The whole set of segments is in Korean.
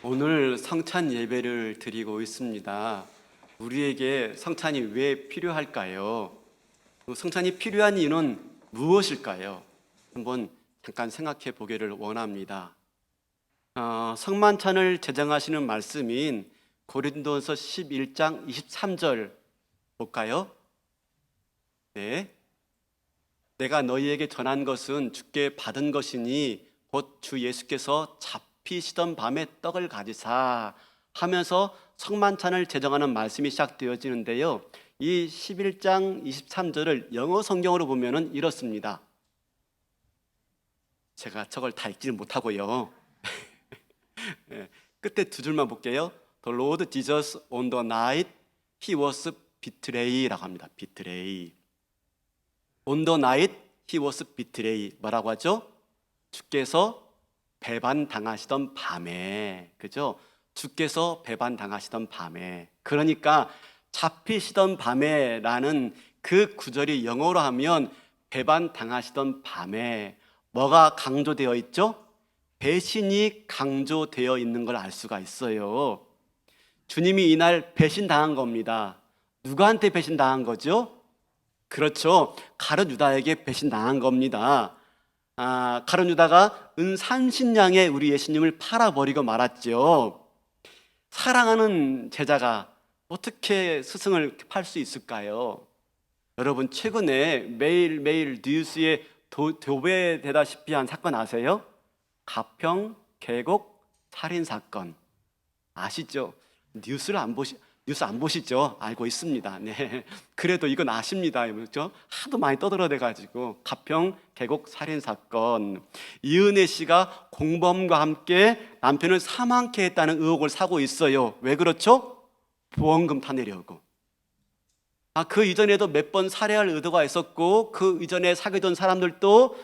오늘 성찬 예배를 드리고 있습니다. 우리에게 성찬이 왜 필요할까요? 성찬이 필요한 이유는 무엇일까요? 한번 잠깐 생각해 보기를 원합니다. 성만찬을 제정하시는 말씀인 고린도서 11장 23절 볼까요? 네. 내가 너희에게 전한 것은 주께 받은 것이니 곧 주 예수께서 잡히시던 밤에 떡을 가지사 하면서 성만찬을 제정하는 말씀이 시작되어지는데요. 이 11장 23절을 영어 성경으로 보면은 이렇습니다. 제가 저걸 다 읽지는 못하고요. 네, 끝에 두 줄만 볼게요. The Lord Jesus on the night he was betrayed라고 합니다. betray. On the night he was betrayed. 뭐라고 하죠? 주께서 배반당하시던 밤에, 그죠? 주께서 배반당하시던 밤에. 그러니까 잡히시던 밤에라는 그 구절이 영어로 하면 배반당하시던 밤에 뭐가 강조되어 있죠? 배신이 강조되어 있는 걸 알 수가 있어요. 주님이 이날 배신당한 겁니다. 누구한테 배신당한 거죠? 그렇죠. 가룟 유다에게 배신당한 겁니다. 가룟 유다가 은 30냥에 우리 예수님을 팔아버리고 말았죠. 사랑하는 제자가 어떻게 스승을 팔 수 있을까요? 여러분, 최근에 매일매일 뉴스에 도배되다시피 한 사건 아세요? 가평 계곡 살인사건 아시죠? 뉴스 안 보시죠? 알고 있습니다. 네. 그래도 이건 아십니다. 그렇죠? 하도 많이 떠들어대가지고 가평 계곡 살인사건, 이은혜 씨가 공범과 함께 남편을 사망케 했다는 의혹을 사고 있어요. 왜 그렇죠? 보험금 타내려고. 그 이전에도 몇 번 살해할 의도가 있었고 그 이전에 사귀던 사람들도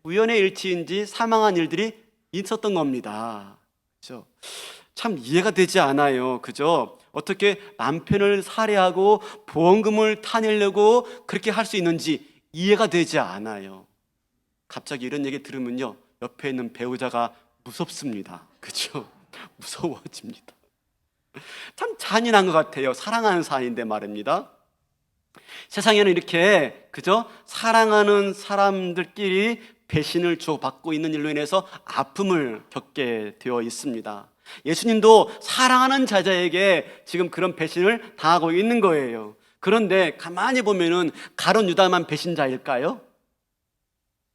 우연의 일치인지 사망한 일들이 있었던 겁니다. 그렇죠? 참 이해가 되지 않아요. 그죠? 어떻게 남편을 살해하고 보험금을 타내려고 그렇게 할 수 있는지 이해가 되지 않아요. 갑자기 이런 얘기 들으면요, 옆에 있는 배우자가 무섭습니다. 그죠? 무서워집니다. 참 잔인한 것 같아요. 사랑하는 사이인데 말입니다. 세상에는 이렇게, 그죠? 사랑하는 사람들끼리 배신을 주고받고 있는 일로 인해서 아픔을 겪게 되어 있습니다. 예수님도 사랑하는 자자에게 지금 그런 배신을 당하고 있는 거예요. 그런데 가만히 보면은 가룟 유다만 배신자일까요?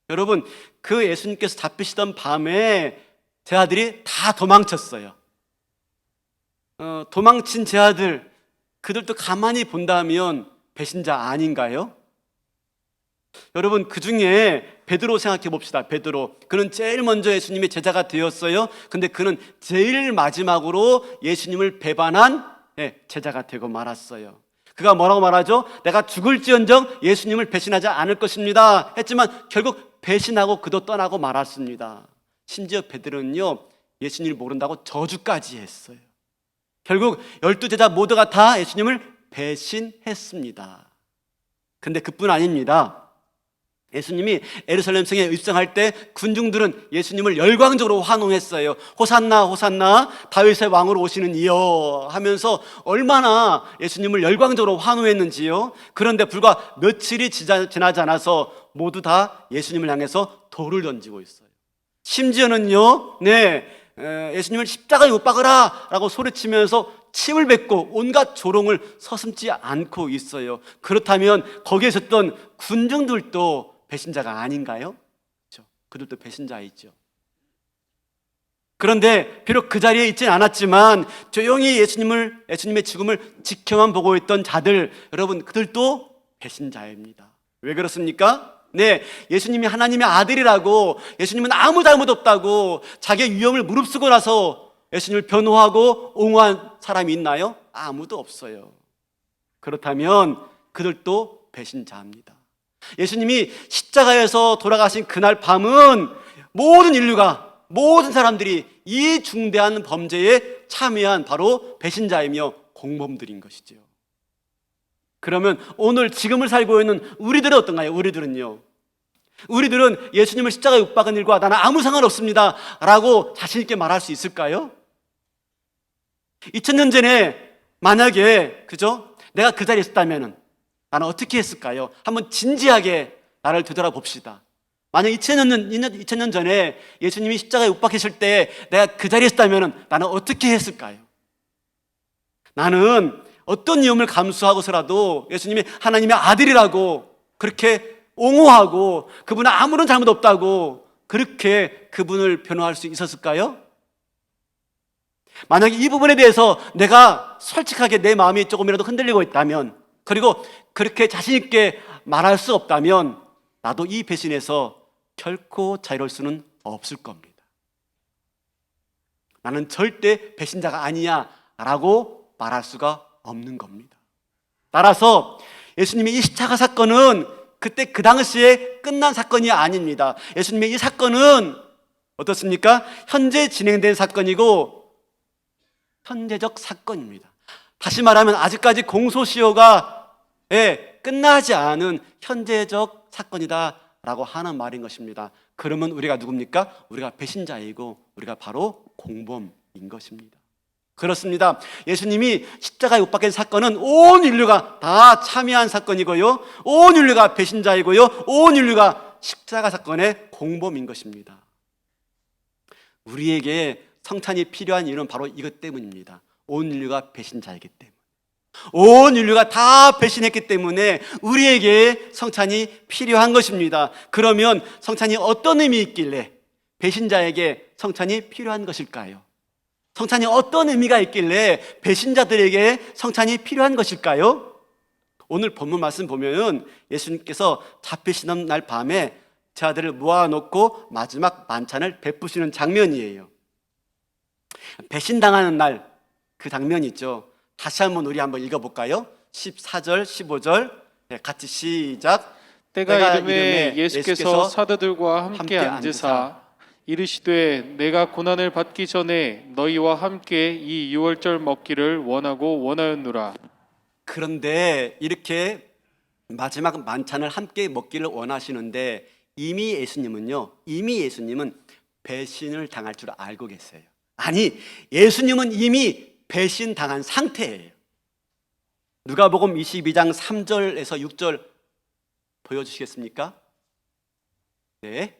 여러분, 그 예수님께서 잡히시던 밤에 제 아들이 다 도망쳤어요. 도망친 제 아들, 그들도 가만히 본다면 배신자 아닌가요? 여러분, 그 중에 베드로 생각해 봅시다. 베드로, 그는 제일 먼저 예수님의 제자가 되었어요. 근데 그는 제일 마지막으로 예수님을 배반한 제자가 되고 말았어요. 그가 뭐라고 말하죠? 내가 죽을지언정 예수님을 배신하지 않을 것입니다 했지만 결국 배신하고 그도 떠나고 말았습니다. 심지어 베드로는요, 예수님을 모른다고 저주까지 했어요. 결국 12제자 모두가 다 예수님을 배신했습니다. 근데 그뿐 아닙니다. 예수님이 예루살렘 성에 입성할 때 군중들은 예수님을 열광적으로 환호했어요. 호산나 호산나 다윗의 왕으로 오시는 이여 하면서 얼마나 예수님을 열광적으로 환호했는지요. 그런데 불과 며칠이 지나지 않아서 모두 다 예수님을 향해서 돌을 던지고 있어요. 심지어는요, 예수님을 십자가에 못 박으라 라고 소리치면서 침을 뱉고 온갖 조롱을 서슴지 않고 있어요. 그렇다면 거기에 있었던 군중들도 배신자가 아닌가요? 그렇죠. 그들도 배신자이죠. 그런데 비록 그 자리에 있진 않았지만 조용히 예수님의 죽음을 지켜만 보고 있던 자들, 여러분, 그들도 배신자입니다. 왜 그렇습니까? 예수님이 하나님의 아들이라고, 예수님은 아무 잘못 없다고 자기의 위험을 무릅쓰고 나서 예수님을 변호하고 옹호한 사람이 있나요? 아무도 없어요. 그렇다면 그들도 배신자입니다. 예수님이 십자가에서 돌아가신 그날 밤은 모든 인류가, 모든 사람들이 이 중대한 범죄에 참여한 바로 배신자이며 공범들인 것이죠. 그러면 오늘 지금을 살고 있는 우리들은 어떤가요? 우리들은 예수님을 십자가에 못 박은 일과 나는 아무 상관없습니다 라고 자신 있게 말할 수 있을까요? 2000년 전에 만약에 그죠? 내가 그 자리에 있었다면 나는 어떻게 했을까요? 한번 진지하게 나를 되돌아봅시다. 만약 2000년 전에 예수님이 십자가에 못 박히실 때 내가 그 자리에 있었다면 나는 어떻게 했을까요? 나는 어떤 위험을 감수하고서라도 예수님이 하나님의 아들이라고 그렇게 옹호하고 그분은 아무런 잘못 없다고 그렇게 그분을 변호할 수 있었을까요? 만약에 이 부분에 대해서 내가 솔직하게 내 마음이 조금이라도 흔들리고 있다면, 그리고 그렇게 자신 있게 말할 수 없다면 나도 이 배신에서 결코 자유로울 수는 없을 겁니다. 나는 절대 배신자가 아니야 라고 말할 수가 없는 겁니다. 따라서 예수님의 이 십자가 사건은 그때 그 당시에 끝난 사건이 아닙니다. 예수님의 이 사건은 어떻습니까? 현재 진행된 사건이고 현재적 사건입니다. 다시 말하면 아직까지 공소시효가 끝나지 않은 현재적 사건이다라고 하는 말인 것입니다. 그러면 우리가 누굽니까? 우리가 배신자이고 우리가 바로 공범인 것입니다. 그렇습니다. 예수님이 십자가에 못 박힌 사건은 온 인류가 다 참여한 사건이고요, 온 인류가 배신자이고요, 온 인류가 십자가 사건의 공범인 것입니다. 우리에게 성찬이 필요한 이유는 바로 이것 때문입니다. 온 인류가 배신자이기 때문에, 온 인류가 다 배신했기 때문에 우리에게 성찬이 필요한 것입니다. 그러면 성찬이 어떤 의미 있길래 배신자에게 성찬이 필요한 것일까요? 성찬이 어떤 의미가 있길래 배신자들에게 성찬이 필요한 것일까요? 오늘 본문 말씀 보면은 예수님께서 잡히시는 날 밤에 제 아들을 모아놓고 마지막 만찬을 베푸시는 장면이에요. 배신당하는 날 그 장면이 있죠. 다시 한번 우리 한번 읽어볼까요? 14절, 15절 같이 시작. 때가 이름에 예수께서 사도들과 함께 앉으사 이르시되 내가 고난을 받기 전에 너희와 함께 이 유월절 먹기를 원하고 원하였노라. 그런데 이렇게 마지막 만찬을 함께 먹기를 원하시는데 이미 예수님은 배신을 당할 줄 알고 계세요. 아니, 예수님은 이미 배신당한 상태예요. 누가복음 22장 3절에서 6절 보여주시겠습니까? 네.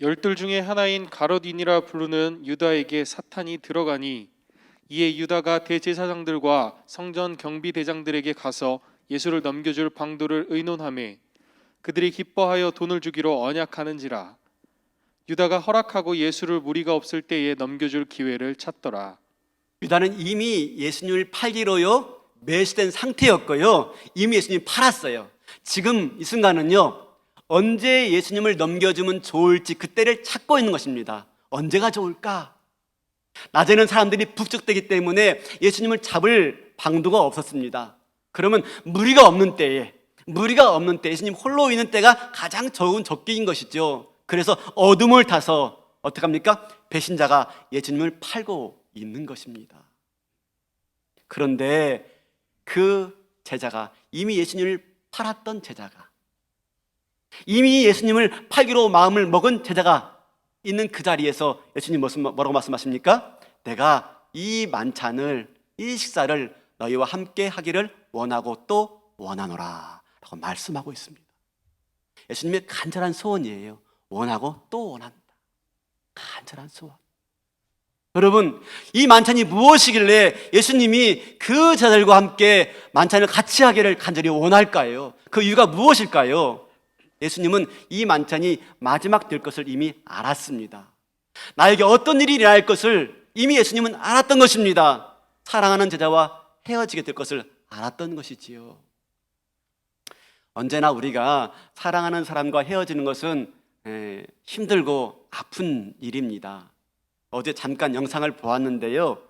열둘 중에 하나인 가롯인이라 부르는 유다에게 사탄이 들어가니 이에 유다가 대제사장들과 성전 경비대장들에게 가서 예수를 넘겨줄 방도를 의논하매 그들이 기뻐하여 돈을 주기로 언약하는지라. 유다가 허락하고 예수를 무리가 없을 때에 넘겨줄 기회를 찾더라. 유다는 이미 예수님을 팔기로요 매수된 상태였고요, 이미 예수님 팔았어요. 지금 이 순간은요 언제 예수님을 넘겨주면 좋을지 그때를 찾고 있는 것입니다. 언제가 좋을까? 낮에는 사람들이 북적대기 때문에 예수님을 잡을 방도가 없었습니다. 그러면 무리가 없는 때에 예수님 홀로 있는 때가 가장 적은 적기인 것이죠. 그래서 어둠을 타서 어떻게 합니까? 배신자가 예수님을 팔고 있는 것입니다. 그런데 그 제자가, 이미 예수님을 팔았던 제자가, 이미 예수님을 팔기로 마음을 먹은 제자가 있는 그 자리에서 예수님 뭐라고 말씀하십니까? 내가 이 만찬을, 이 식사를 너희와 함께 하기를 원하고 또 원하노라 라고 말씀하고 있습니다. 예수님의 간절한 소원이에요. 원하고 또 원한다. 간절한 소원. 여러분, 이 만찬이 무엇이길래 예수님이 그 제자들과 함께 만찬을 같이 하기를 간절히 원할까요? 그 이유가 무엇일까요? 예수님은 이 만찬이 마지막 될 것을 이미 알았습니다. 나에게 어떤 일이 일어날 것을 이미 예수님은 알았던 것입니다. 사랑하는 제자와 헤어지게 될 것을 알았던 것이지요. 언제나 우리가 사랑하는 사람과 헤어지는 것은 힘들고 아픈 일입니다. 어제 잠깐 영상을 보았는데요,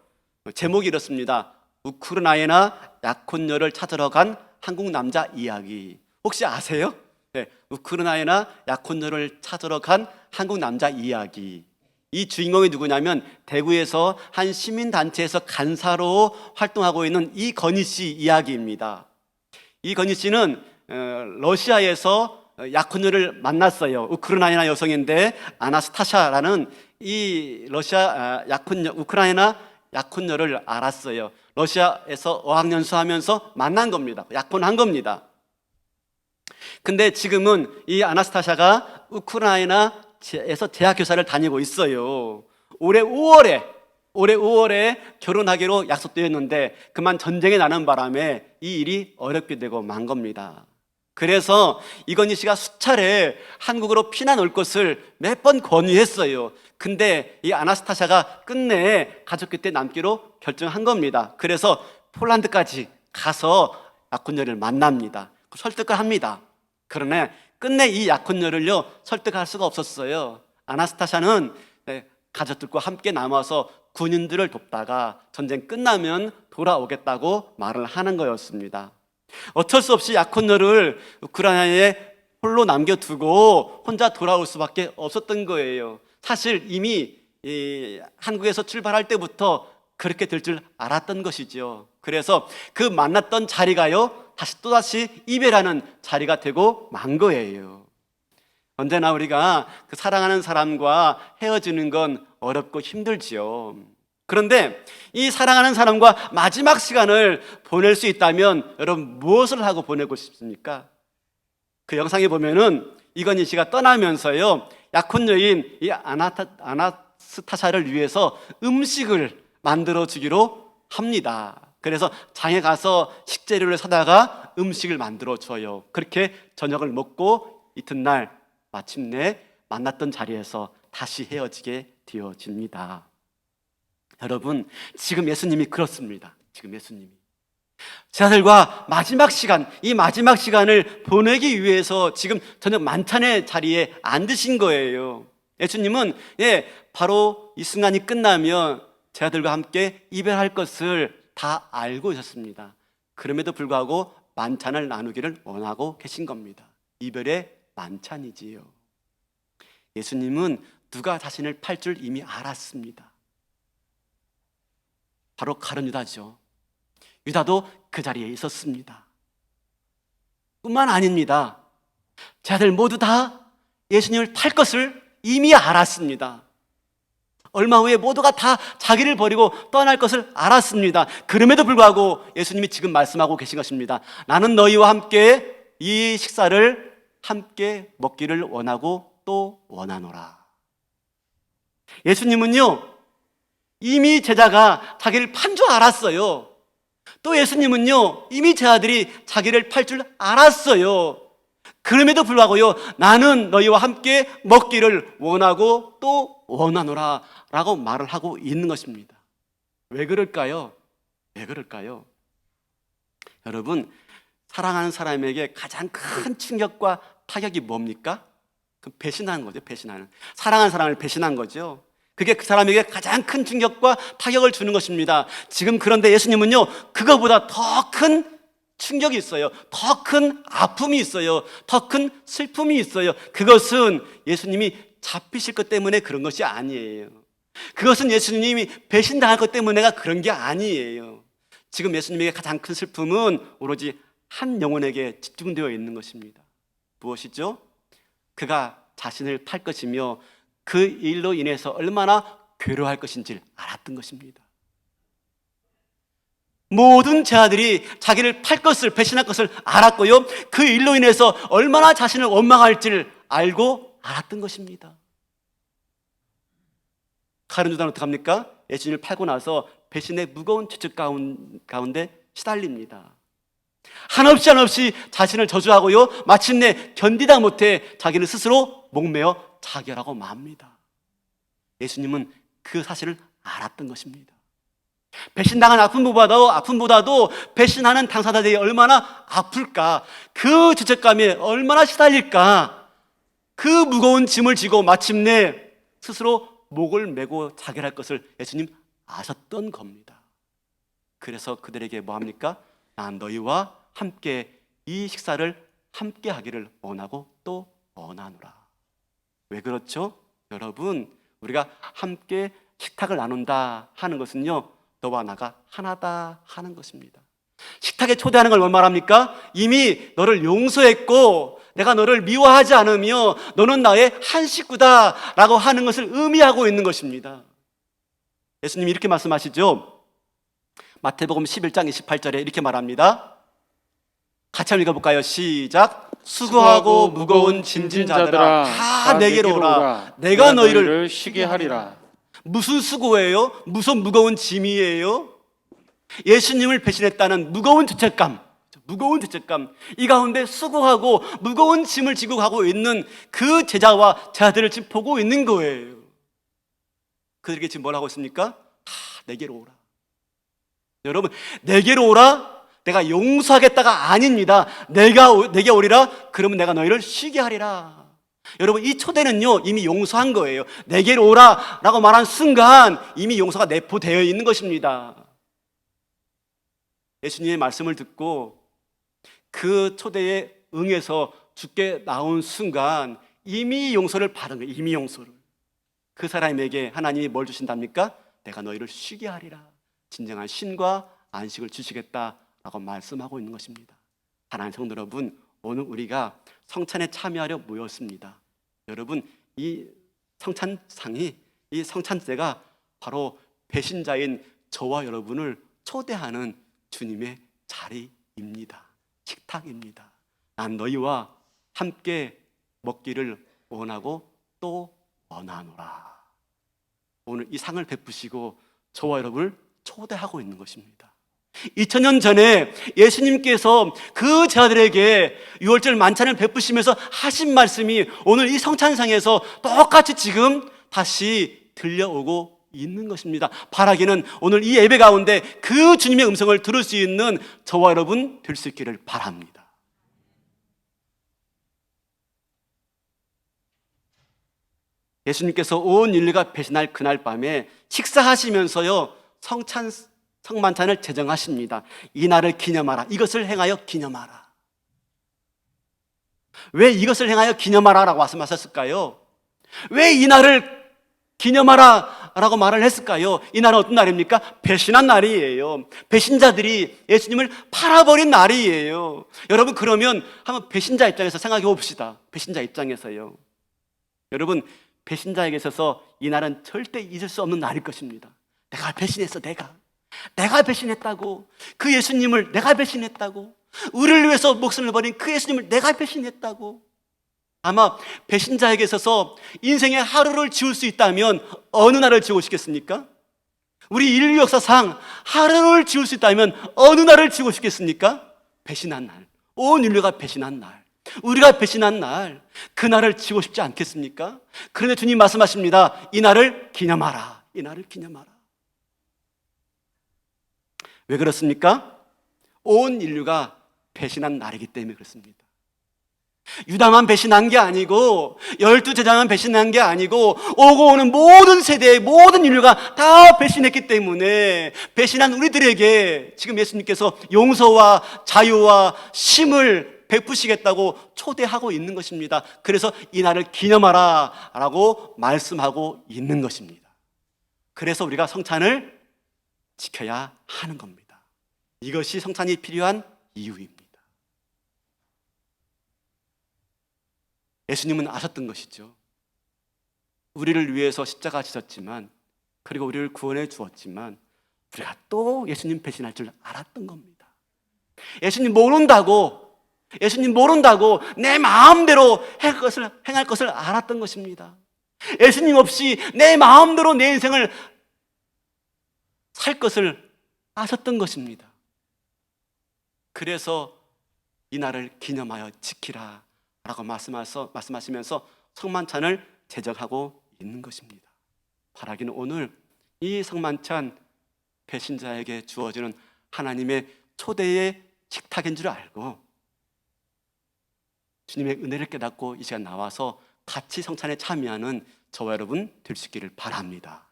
제목이 이렇습니다. 우크라이나 약혼녀를 찾으러 간 한국 남자 이야기. 혹시 아세요? 네, 우크라이나 약혼녀를 찾으러 간 한국 남자 이야기. 이 주인공이 누구냐면 대구에서 한 시민단체에서 간사로 활동하고 있는 이건희 씨 이야기입니다. 이건희 씨는 러시아에서 약혼녀를 만났어요. 우크라이나 여성인데 아나스타샤라는 이 러시아 약혼녀, 우크라이나 약혼녀를 알았어요. 러시아에서 어학연수하면서 만난 겁니다. 약혼한 겁니다. 근데 지금은 이 아나스타샤가 우크라이나에서 대학교사를 다니고 있어요. 올해 5월에 결혼하기로 약속되었는데 그만 전쟁이 나는 바람에 이 일이 어렵게 되고 만 겁니다. 그래서 이건희 씨가 수차례 한국으로 피난 올 것을 몇 번 권유했어요. 근데 이 아나스타샤가 끝내 가족 곁에 남기로 결정한 겁니다. 그래서 폴란드까지 가서 약혼녀를 만납니다. 설득을 합니다. 그러나 끝내 이 약혼녀를요 설득할 수가 없었어요. 아나스타샤는 가족들과 함께 남아서 군인들을 돕다가 전쟁 끝나면 돌아오겠다고 말을 하는 거였습니다. 어쩔 수 없이 약혼녀를 우크라이나에 홀로 남겨두고 혼자 돌아올 수밖에 없었던 거예요. 사실 이미 한국에서 출발할 때부터 그렇게 될 줄 알았던 것이죠. 그래서 그 만났던 자리가요 또다시 이별하는 자리가 되고 만 거예요. 언제나 우리가 그 사랑하는 사람과 헤어지는 건 어렵고 힘들지요. 그런데 이 사랑하는 사람과 마지막 시간을 보낼 수 있다면 여러분 무엇을 하고 보내고 싶습니까? 그 영상에 보면은 이건희 씨가 떠나면서요 약혼녀인 이 아나스타샤를 위해서 음식을 만들어 주기로 합니다. 그래서 장에 가서 식재료를 사다가 음식을 만들어 줘요. 그렇게 저녁을 먹고 이튿날 마침내 만났던 자리에서 다시 헤어지게 되어집니다. 여러분, 지금 예수님이 그렇습니다. 지금 예수님이 제자들과 마지막 시간, 이 마지막 시간을 보내기 위해서 지금 저녁 만찬의 자리에 앉으신 거예요. 예수님은 바로 이 순간이 끝나면 제자들과 함께 이별할 것을 다 알고 있었습니다. 그럼에도 불구하고 만찬을 나누기를 원하고 계신 겁니다. 이별의 만찬이지요. 예수님은 누가 자신을 팔 줄 이미 알았습니다. 바로 가룟 유다죠. 유다도 그 자리에 있었습니다. 뿐만 아닙니다. 제자들 모두 다 예수님을 팔 것을 이미 알았습니다. 얼마 후에 모두가 다 자기를 버리고 떠날 것을 알았습니다. 그럼에도 불구하고 예수님이 지금 말씀하고 계신 것입니다. 나는 너희와 함께 이 식사를 함께 먹기를 원하고 또 원하노라. 예수님은요 이미 제자가 자기를 판 줄 알았어요. 또 예수님은요 이미 제자들이 자기를 팔 줄 알았어요. 그럼에도 불구하고요 나는 너희와 함께 먹기를 원하고 또 원하노라 라고 말을 하고 있는 것입니다. 왜 그럴까요? 왜 그럴까요? 여러분, 사랑하는 사람에게 가장 큰 충격과 타격이 뭡니까? 그 배신하는 거죠. 배신하는, 사랑하는 사람을 배신한 거죠. 그게 그 사람에게 가장 큰 충격과 타격을 주는 것입니다. 지금 그런데 예수님은요 그거보다 더 큰 충격이 있어요. 더 큰 아픔이 있어요. 더 큰 슬픔이 있어요. 그것은 예수님이 잡히실 것 때문에 그런 것이 아니에요. 그것은 예수님이 배신당할 것 때문에가 그런 게 아니에요. 지금 예수님에게 가장 큰 슬픔은 오로지 한 영혼에게 집중되어 있는 것입니다. 무엇이죠? 그가 자신을 팔 것이며 그 일로 인해서 얼마나 괴로워할 것인지를 알았던 것입니다. 모든 제자들이 자기를 팔 것을, 배신할 것을 알았고요 그 일로 인해서 얼마나 자신을 원망할지를 알고 알았던 것입니다. 가룟 유다는 어떻게 합니까? 예수님을 팔고 나서 배신의 무거운 죄책 가운데 시달립니다. 한없이 자신을 저주하고요 마침내 견디다 못해 자기는 스스로 목매어 자결하고 맙니다. 예수님은 그 사실을 알았던 것입니다. 배신당한 아픔보다도 배신하는 당사자들이 얼마나 아플까, 그 죄책감에 얼마나 시달릴까, 그 무거운 짐을 지고 마침내 스스로 목을 메고 자결할 것을 예수님 아셨던 겁니다. 그래서 그들에게 뭐합니까? 난 너희와 함께 이 식사를 함께 하기를 원하고 또 원하노라. 왜 그렇죠? 여러분, 우리가 함께 식탁을 나눈다 하는 것은요 너와 나가 하나다 하는 것입니다. 식탁에 초대하는 걸 뭘 말합니까? 이미 너를 용서했고 내가 너를 미워하지 않으며 너는 나의 한 식구다 라고 하는 것을 의미하고 있는 것입니다. 예수님이 이렇게 말씀하시죠. 마태복음 11장 28절에 이렇게 말합니다. 같이 한번 읽어볼까요? 시작. 수고하고 무거운 짐진 자들아 다 내게로 오라. 내가 너희를 쉬게 하리라. 무슨 수고예요? 무슨 무거운 짐이에요? 예수님을 배신했다는 무거운 죄책감, 이 가운데 수고하고 무거운 짐을 지고 가고 있는 그 제자와 제자들을 지금 보고 있는 거예요. 그들에게 지금 뭐라고 했습니까? 다 내게로 오라. 여러분, 내게로 오라? 내가 용서하겠다가 아닙니다. 내게 오리라? 그러면 내가 너희를 쉬게 하리라. 여러분, 이 초대는요 이미 용서한 거예요. 내게로 오라 라고 말한 순간 이미 용서가 내포되어 있는 것입니다. 예수님의 말씀을 듣고 그 초대에 응해서 죽게 나온 순간 이미 용서를 받은 거예요. 이미 용서를. 그 사람에게 하나님이 뭘 주신답니까? 내가 너희를 쉬게 하리라. 진정한 쉼과 안식을 주시겠다라고 말씀하고 있는 것입니다. 사랑하는 성도 여러분, 오늘 우리가 성찬에 참여하려 모였습니다. 여러분, 이 성찬상이, 이 성찬제가 바로 배신자인 저와 여러분을 초대하는 주님의 자리입니다. 식탁입니다. 난 너희와 함께 먹기를 원하고 또 원하노라. 오늘 이 상을 베푸시고 저와 여러분을 초대하고 있는 것입니다. 2000년 전에 예수님께서 그 제자들에게 유월절 만찬을 베푸시면서 하신 말씀이 오늘 이 성찬상에서 똑같이 지금 다시 들려오고 있는 것입니다. 바라기는 오늘 이 예배 가운데 그 주님의 음성을 들을 수 있는 저와 여러분 될 수 있기를 바랍니다. 예수님께서 온 인류가 배신할 그날 밤에 식사하시면서요 성만찬을 제정하십니다. 이 날을 기념하라. 이것을 행하여 기념하라. 왜 이것을 행하여 기념하라 라고 말씀하셨을까요? 왜 이 날을 기념하라 라고 말을 했을까요? 이 날은 어떤 날입니까? 배신한 날이에요. 배신자들이 예수님을 팔아버린 날이에요. 여러분, 그러면 한번 배신자 입장에서 생각해 봅시다. 배신자 입장에서요. 여러분, 배신자에게 있어서 이 날은 절대 잊을 수 없는 날일 것입니다. 내가 배신했어. 내가 배신했다고. 그 예수님을 내가 배신했다고. 우리를 위해서 목숨을 버린 그 예수님을 내가 배신했다고. 아마 배신자에게 있어서 인생의 하루를 지울 수 있다면 어느 날을 지우고 싶겠습니까? 우리 인류 역사상 하루를 지울 수 있다면 어느 날을 지우고 싶겠습니까? 배신한 날. 온 인류가 배신한 날. 우리가 배신한 날. 그 날을 지우고 싶지 않겠습니까? 그런데 주님 말씀하십니다. 이 날을 기념하라. 이 날을 기념하라. 왜 그렇습니까? 온 인류가 배신한 날이기 때문에 그렇습니다. 유다만 배신한 게 아니고 12제자만 배신한 게 아니고 오고 오는 모든 세대의 모든 인류가 다 배신했기 때문에 배신한 우리들에게 지금 예수님께서 용서와 자유와 쉼을 베푸시겠다고 초대하고 있는 것입니다. 그래서 이 날을 기념하라 라고 말씀하고 있는 것입니다. 그래서 우리가 성찬을 지켜야 하는 겁니다. 이것이 성찬이 필요한 이유입니다. 예수님은 아셨던 것이죠. 우리를 위해서 십자가 지셨지만, 그리고 우리를 구원해 주었지만 우리가 또 예수님 배신할 줄 알았던 겁니다. 예수님 모른다고 내 마음대로 행할 것을 알았던 것입니다. 예수님 없이 내 마음대로 내 인생을 살 것을 아셨던 것입니다. 그래서 이 날을 기념하여 지키라 라고 말씀하시면서 성만찬을 제정하고 있는 것입니다. 바라기는 오늘 이 성만찬 배신자에게 주어지는 하나님의 초대의 식탁인 줄 알고 주님의 은혜를 깨닫고 이 시간 나와서 같이 성찬에 참여하는 저와 여러분 될 수 있기를 바랍니다.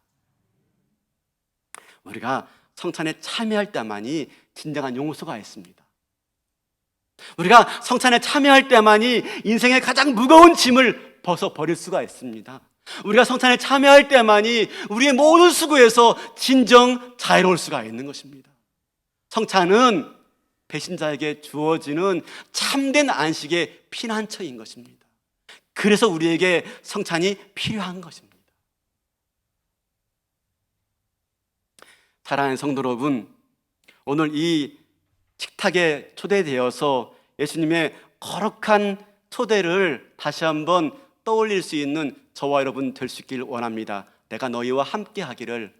우리가 성찬에 참여할 때만이 진정한 용서가 있습니다. 우리가 성찬에 참여할 때만이 인생의 가장 무거운 짐을 벗어버릴 수가 있습니다. 우리가 성찬에 참여할 때만이 우리의 모든 수고에서 진정 자유로울 수가 있는 것입니다. 성찬은 배신자에게 주어지는 참된 안식의 피난처인 것입니다. 그래서 우리에게 성찬이 필요한 것입니다. 사랑하는 성도 여러분, 오늘 이 식탁에 초대되어서 예수님의 거룩한 초대를 다시 한번 떠올릴 수 있는 저와 여러분 될 수 있기를 원합니다. 내가 너희와 함께 하기를,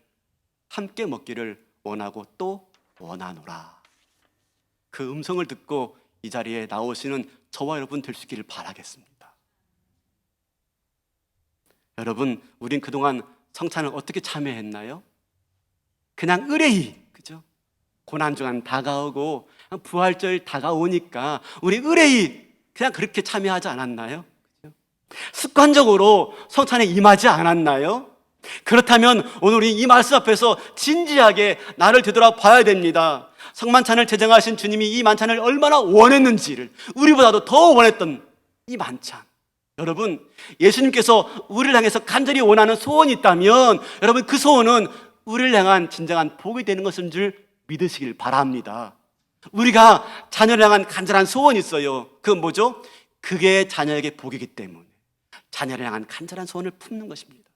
함께 먹기를 원하고 또 원하노라. 그 음성을 듣고 이 자리에 나오시는 저와 여러분 될 수 있기를 바라겠습니다. 여러분, 우린 그동안 성찬을 어떻게 참여했나요? 그냥 의뢰이, 그죠? 고난주간 다가오고 부활절 다가오니까 우리 의뢰이 그냥 그렇게 참여하지 않았나요? 그죠? 습관적으로 성찬에 임하지 않았나요? 그렇다면 오늘 우리 이 말씀 앞에서 진지하게 나를 되돌아봐야 됩니다. 성만찬을 제정하신 주님이 이 만찬을 얼마나 원했는지를, 우리보다도 더 원했던 이 만찬, 여러분, 예수님께서 우리를 향해서 간절히 원하는 소원이 있다면 여러분 그 소원은 우리를 향한 진정한 복이 되는 것인 줄 믿으시길 바랍니다. 우리가 자녀를 향한 간절한 소원이 있어요. 그건 뭐죠? 그게 자녀에게 복이기 때문에 자녀를 향한 간절한 소원을 품는 것입니다.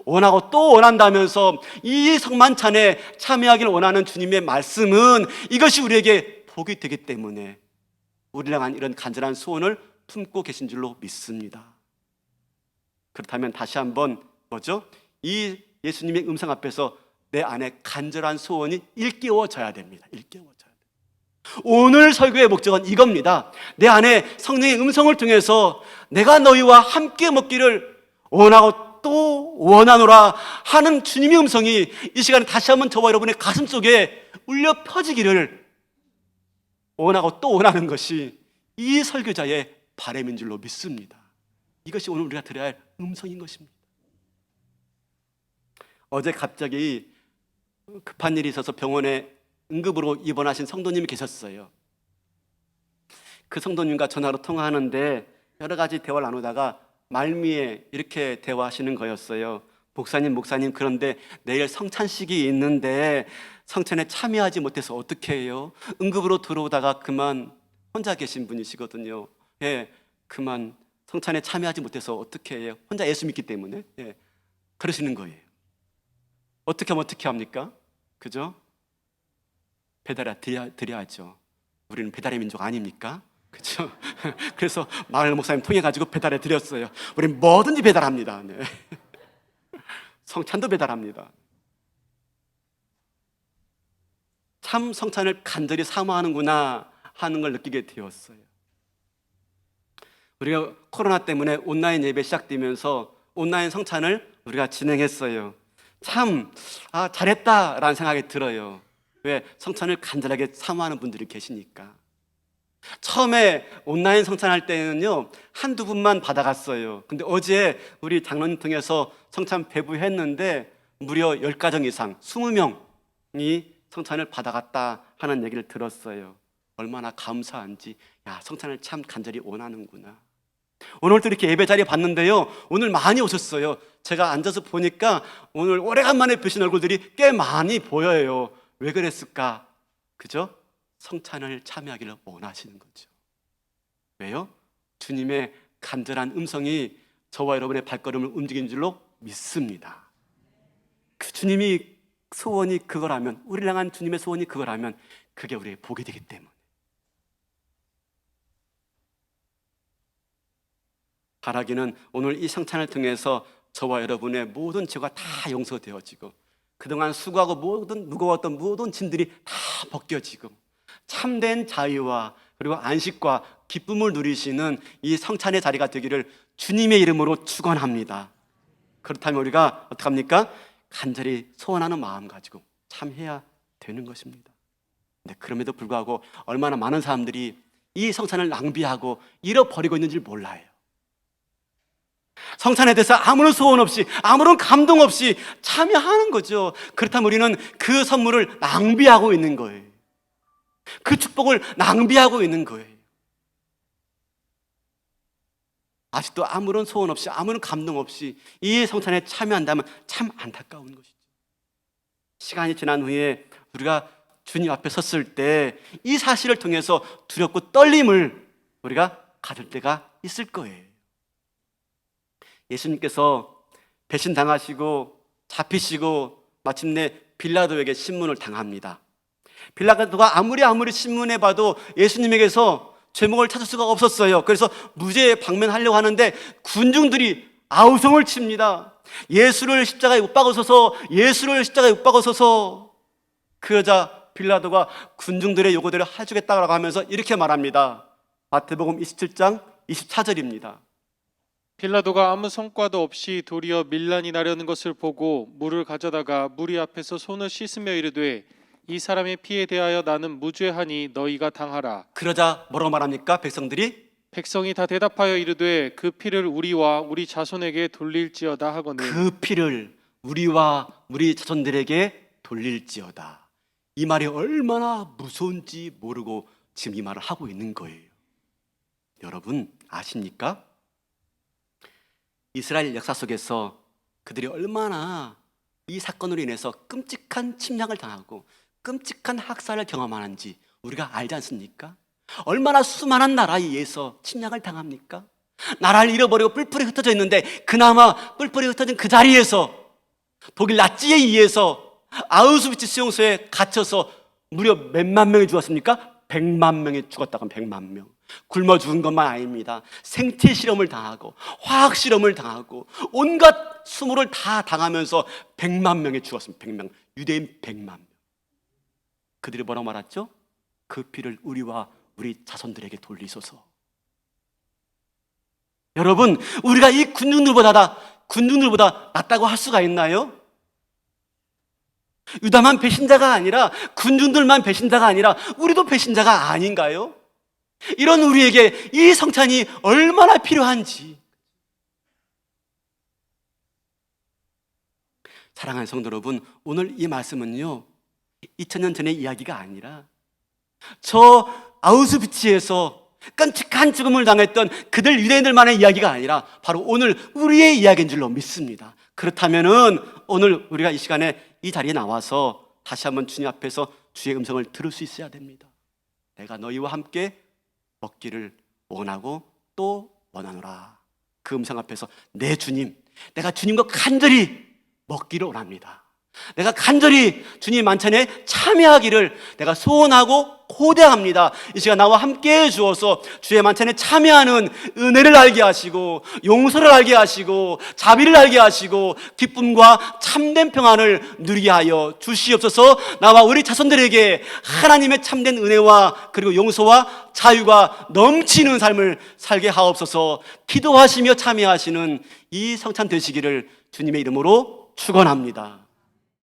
원하고 또 원한다면서 이 성만찬에 참여하기를 원하는 주님의 말씀은 이것이 우리에게 복이 되기 때문에 우리를 향한 이런 간절한 소원을 품고 계신 줄로 믿습니다. 그렇다면 다시 한번 뭐죠? 이 예수님의 음성 앞에서 내 안에 간절한 소원이 일깨워져야 됩니다. 일깨워져야 됩니다. 오늘 설교의 목적은 이겁니다. 내 안에 성령의 음성을 통해서 내가 너희와 함께 먹기를 원하고 또 원하노라 하는 주님의 음성이 이 시간에 다시 한번 저와 여러분의 가슴 속에 울려 퍼지기를 원하고 또 원하는 것이 이 설교자의 바람인 줄로 믿습니다. 이것이 오늘 우리가 들어야 할 음성인 것입니다. 어제 갑자기 급한 일이 있어서 병원에 응급으로 입원하신 성도님이 계셨어요. 그 성도님과 전화로 통화하는데 여러 가지 대화를 나누다가 말미에 이렇게 대화하시는 거였어요. 목사님, 그런데 내일 성찬식이 있는데 성찬에 참여하지 못해서 어떻게 해요? 응급으로 들어오다가 그만 혼자 계신 분이시거든요. 예, 그만 성찬에 참여하지 못해서 어떻게 해요? 혼자 예수 믿기 때문에. 예, 그러시는 거예요. 어떻게 하면 어떻게 합니까? 그죠? 배달해 드려야죠. 우리는 배달의 민족 아닙니까? 그죠? 그래서 마을 목사님 통해 가지고 배달해 드렸어요. 우리는 뭐든지 배달합니다. 네. 성찬도 배달합니다. 참 성찬을 간절히 사모하는구나 하는 걸 느끼게 되었어요. 우리가 코로나 때문에 온라인 예배 시작되면서 온라인 성찬을 우리가 진행했어요. 참 잘했다라는 생각이 들어요. 왜? 성찬을 간절하게 사모하는 분들이 계시니까. 처음에 온라인 성찬할 때는요 한두 분만 받아갔어요. 근데 어제 우리 장로님 통해서 성찬 배부했는데 무려 10가정 이상 20명이 성찬을 받아갔다 하는 얘기를 들었어요. 얼마나 감사한지. 야, 성찬을 참 간절히 원하는구나. 오늘도 이렇게 예배 자리에 봤는데요 오늘 많이 오셨어요. 제가 앉아서 보니까 오늘 오래간만에 뵈신 얼굴들이 꽤 많이 보여요. 왜 그랬을까? 그죠? 성찬을 참여하기를 원하시는 거죠. 왜요? 주님의 간절한 음성이 저와 여러분의 발걸음을 움직이는 줄로 믿습니다. 그 주님이 소원이 그거라면, 우리를 향한 주님의 소원이 그거라면 그게 우리의 복이 되기 때문에. 바라기는 오늘 이 성찬을 통해서 저와 여러분의 모든 죄가 다 용서되어지고 그동안 수고하고 무거웠던 모든 짐들이 다 벗겨지고 참된 자유와 그리고 안식과 기쁨을 누리시는 이 성찬의 자리가 되기를 주님의 이름으로 축원합니다. 그렇다면 우리가 어떡합니까? 간절히 소원하는 마음 가지고 참해야 되는 것입니다. 근데 그럼에도 불구하고 얼마나 많은 사람들이 이 성찬을 낭비하고 잃어버리고 있는지 몰라요. 성찬에 대해서 아무런 소원 없이 아무런 감동 없이 참여하는 거죠. 그렇다면 우리는 그 선물을 낭비하고 있는 거예요. 그 축복을 낭비하고 있는 거예요. 아직도 아무런 소원 없이 아무런 감동 없이 이 성찬에 참여한다면 참 안타까운 것이죠. 시간이 지난 후에 우리가 주님 앞에 섰을 때 이 사실을 통해서 두렵고 떨림을 우리가 가질 때가 있을 거예요. 예수님께서 배신당하시고 잡히시고 마침내 빌라도에게 신문을 당합니다. 빌라도가 아무리 신문해 봐도 예수님에게서 죄목을 찾을 수가 없었어요. 그래서 무죄 방면하려고 하는데 군중들이 아우성을 칩니다. 예수를 십자가에 못 박으소서, 예수를 십자가에 못 박으소서. 그러자 빌라도가 군중들의 요구대로 해주겠다고 하면서 이렇게 말합니다. 마태복음 27장 24절입니다. 빌라도가 아무 성과도 없이 도리어 밀란이 나려는 것을 보고 물을 가져다가 무리 앞에서 손을 씻으며 이르되 이 사람의 피에 대하여 나는 무죄하니 너희가 당하라. 그러자 뭐라고 말합니까? 백성들이 백성이 다 대답하여 이르되 그 피를 우리와 우리 자손에게 돌릴지어다 하거늘 그 피를 우리와 우리 자손들에게 돌릴지어다. 이 말이 얼마나 무서운지 모르고 지금 이 말을 하고 있는 거예요. 여러분 아십니까? 이스라엘 역사 속에서 그들이 얼마나 이 사건으로 인해서 끔찍한 침략을 당하고 끔찍한 학살을 경험하는지 우리가 알지 않습니까? 얼마나 수많은 나라에 의해서 침략을 당합니까? 나라를 잃어버리고 뿔뿔이 흩어져 있는데 그나마 뿔뿔이 흩어진 그 자리에서 독일 나치에 의해서 아우슈비츠 수용소에 갇혀서 무려 몇만 명이 죽었습니까? 100만 명이 죽었다고 하면 100만 명. 굶어 죽은 것만 아닙니다. 생체 실험을 당하고 화학 실험을 당하고 온갖 수모를 다 당하면서 100만 명이 죽었습니다. 100명. 유대인 100만 명. 그들이 뭐라고 말했죠? 그 피를 우리와 우리 자손들에게 돌리소서. 여러분, 우리가 이 군중들보다 낫다고 할 수가 있나요? 유다만 배신자가 아니라 군중들만 배신자가 아니라 우리도 배신자가 아닌가요? 이런 우리에게 이 성찬이 얼마나 필요한지. 사랑하는 성도 여러분, 오늘 이 말씀은요 2000년 전의 이야기가 아니라 저 아우슈비츠에서 끔찍한 죽음을 당했던 그들 유대인들만의 이야기가 아니라 바로 오늘 우리의 이야기인 줄로 믿습니다. 그렇다면은 오늘 우리가 이 시간에 이 자리에 나와서 다시 한번 주님 앞에서 주의 음성을 들을 수 있어야 됩니다. 내가 너희와 함께 먹기를 원하고 또 원하노라. 그 음성 앞에서 내 주님, 내가 주님과 간절히 먹기를 원합니다. 내가 간절히 주님 만찬에 참여하기를 내가 소원하고 고대합니다. 이 시간 나와 함께 해 주어서 주의 만찬에 참여하는 은혜를 알게 하시고 용서를 알게 하시고 자비를 알게 하시고 기쁨과 참된 평안을 누리게 하여 주시옵소서. 나와 우리 자손들에게 하나님의 참된 은혜와 그리고 용서와 자유가 넘치는 삶을 살게 하옵소서. 기도하시며 참여하시는 이 성찬 되시기를 주님의 이름으로 축원합니다.